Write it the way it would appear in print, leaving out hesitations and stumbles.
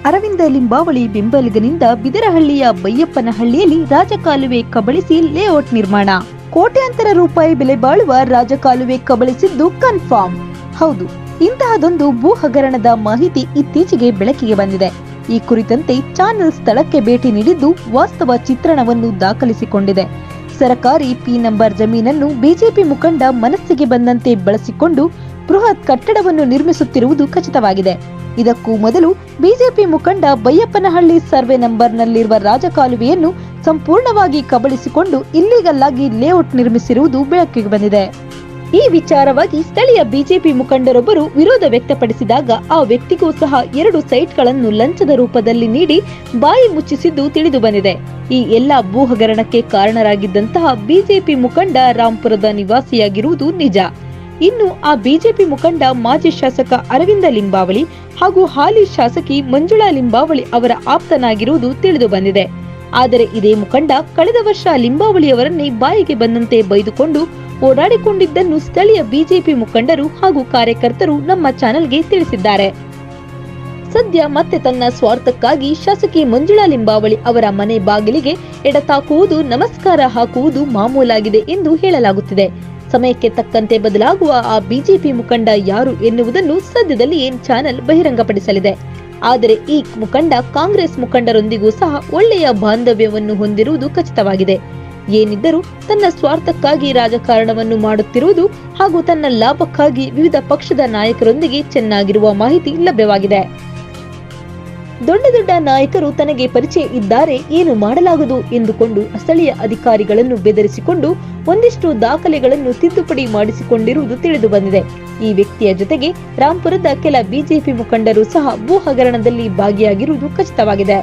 ಅರವಿಂದ ಲಿಂಬಾವಳಿ ಬೆಂಬಲಿಗನಿಂದ ಬಿದರಹಳ್ಳಿಯ ಬೈಯಪ್ಪನಹಳ್ಳಿಯಲ್ಲಿ ರಾಜಕಾಲುವೆ ಕಬಳಿಸಿ ಲೇಔಟ್ ನಿರ್ಮಾಣ. ಕೋಟ್ಯಾಂತರ ರೂಪಾಯಿ ಬೆಲೆ ಬಾಳುವ ರಾಜಕಾಲುವೆ ಕಬಳಿಸಿದ್ದು ಕನ್ಫರ್ಮ್. ಹೌದು, ಇಂತಹದೊಂದು ಭೂ ಹಗರಣದ ಮಾಹಿತಿ ಇತ್ತೀಚೆಗೆ ಬೆಳಕಿಗೆ ಬಂದಿದೆ. ಈ ಕುರಿತಂತೆ ಚಾನೆಲ್ ಸ್ಥಳಕ್ಕೆ ಭೇಟಿ ನೀಡಿದ್ದು ವಾಸ್ತವ ಚಿತ್ರಣವನ್ನು ದಾಖಲಿಸಿಕೊಂಡಿದೆ. ಸರಕಾರಿ ಪಿ ನಂಬರ್ ಜಮೀನನ್ನು ಬಿಜೆಪಿ ಮುಖಂಡ ಮನಸ್ಸಿಗೆ ಬಂದಂತೆ ಬಳಸಿಕೊಂಡು ಬೃಹತ್ ಕಟ್ಟಡವನ್ನು ನಿರ್ಮಿಸುತ್ತಿರುವುದು ಖಚಿತವಾಗಿದೆ. ಇದಕ್ಕೂ ಮೊದಲು ಬಿಜೆಪಿ ಮುಖಂಡ ಬೈಯಪ್ಪನಹಳ್ಳಿ ಸರ್ವೆ ನಂಬರ್ನಲ್ಲಿರುವ ರಾಜಕಾಲುವೆಯನ್ನು ಸಂಪೂರ್ಣವಾಗಿ ಕಬಳಿಸಿಕೊಂಡು ಇಲ್ಲಿಗಲ್ ಆಗಿ ಲೇಔಟ್ ನಿರ್ಮಿಸಿರುವುದು ಬೆಳಕಿಗೆ ಬಂದಿದೆ. ಈ ವಿಚಾರವಾಗಿ ಸ್ಥಳೀಯ ಬಿಜೆಪಿ ಮುಖಂಡರೊಬ್ಬರು ವಿರೋಧ ವ್ಯಕ್ತಪಡಿಸಿದಾಗ ಆ ವ್ಯಕ್ತಿಗೂ ಸಹ 2 ಸೈಟ್ಗಳನ್ನು ಲಂಚದ ರೂಪದಲ್ಲಿ ನೀಡಿ ಬಾಯಿ ಮುಚ್ಚಿಸಿದ್ದು ತಿಳಿದು ಬಂದಿದೆ. ಈ ಎಲ್ಲಾ ಭೂ ಹಗರಣಕ್ಕೆ ಕಾರಣರಾಗಿದ್ದಂತಹ ಬಿಜೆಪಿ ಮುಖಂಡ ರಾಂಪುರದ ನಿವಾಸಿಯಾಗಿರುವುದು ನಿಜ. ಇನ್ನು ಆ ಬಿಜೆಪಿ ಮುಖಂಡ ಮಾಜಿ ಶಾಸಕ ಅರವಿಂದ ಲಿಂಬಾವಳಿ ಹಾಗೂ ಹಾಲಿ ಶಾಸಕಿ ಮಂಜುಳಾ ಲಿಂಬಾವಳಿ ಅವರ ಆಪ್ತನಾಗಿರುವುದು ತಿಳಿದು ಬಂದಿದೆ. ಆದರೆ ಇದೇ ಮುಖಂಡ ಕಳೆದ ವರ್ಷ ಲಿಂಬಾವಳಿಯವರನ್ನೇ ಬಾಯಿಗೆ ಬಂದಂತೆ ಬೈದುಕೊಂಡು ಓಡಾಡಿಕೊಂಡಿದ್ದನ್ನು ಸ್ಥಳೀಯ ಬಿಜೆಪಿ ಮುಖಂಡರು ಹಾಗೂ ಕಾರ್ಯಕರ್ತರು ನಮ್ಮ ಚಾನೆಲ್ಗೆ ತಿಳಿಸಿದ್ದಾರೆ. ಸದ್ಯ ಮತ್ತೆ ತನ್ನ ಸ್ವಾರ್ಥಕ್ಕಾಗಿ ಶಾಸಕಿ ಮಂಜುಳಾ ಲಿಂಬಾವಳಿ ಅವರ ಮನೆ ಬಾಗಿಲಿಗೆ ಎಡತಾಕುವುದು, ನಮಸ್ಕಾರ ಹಾಕುವುದು ಮಾಮೂಲಾಗಿದೆ ಎಂದು ಹೇಳಲಾಗುತ್ತಿದೆ. ಸಮಯಕ್ಕೆ ತಕ್ಕಂತೆ ಬದಲಾಗುವ ಆ ಬಿಜೆಪಿ ಮುಖಂಡ ಯಾರು ಎನ್ನುವುದನ್ನು ಸದ್ಯದಲ್ಲಿಯೇ ಚಾನೆಲ್ ಬಹಿರಂಗಪಡಿಸಲಿದೆ. ಆದರೆ ಈ ಮುಖಂಡ ಕಾಂಗ್ರೆಸ್ ಮುಖಂಡರೊಂದಿಗೂ ಸಹ ಒಳ್ಳೆಯ ಬಾಂಧವ್ಯವನ್ನು ಹೊಂದಿರುವುದು ಖಚಿತವಾಗಿದೆ. ಏನಿದ್ದರೂ ತನ್ನ ಸ್ವಾರ್ಥಕ್ಕಾಗಿ ರಾಜಕಾರಣವನ್ನು ಮಾಡುತ್ತಿರುವುದು ಹಾಗೂ ತನ್ನ ಲಾಭಕ್ಕಾಗಿ ವಿವಿಧ ಪಕ್ಷದ ನಾಯಕರೊಂದಿಗೆ ಚೆನ್ನಾಗಿರುವ ಮಾಹಿತಿ ಲಭ್ಯವಾಗಿದೆ. ದೊಡ್ಡ ದೊಡ್ಡ ನಾಯಕರು ತನಗೆ ಪರಿಚಯ ಇದ್ದಾರೆ, ಏನು ಮಾಡಲಾಗದು ಎಂದುಕೊಂಡು ಸ್ಥಳೀಯ ಅಧಿಕಾರಿಗಳನ್ನು ಬೆದರಿಸಿಕೊಂಡು ಒಂದಿಷ್ಟು ದಾಖಲೆಗಳನ್ನು ತಿದ್ದುಪಡಿ ಮಾಡಿಸಿಕೊಂಡಿರುವುದು ತಿಳಿದು ಬಂದಿದೆ. ಈ ವ್ಯಕ್ತಿಯ ಜೊತೆಗೆ ರಾಂಪುರದ ಕೆಲ ಬಿಜೆಪಿ ಮುಖಂಡರು ಸಹ ಭೂ ಹಗರಣದಲ್ಲಿ ಭಾಗಿಯಾಗಿರುವುದು ಖಚಿತವಾಗಿದೆ.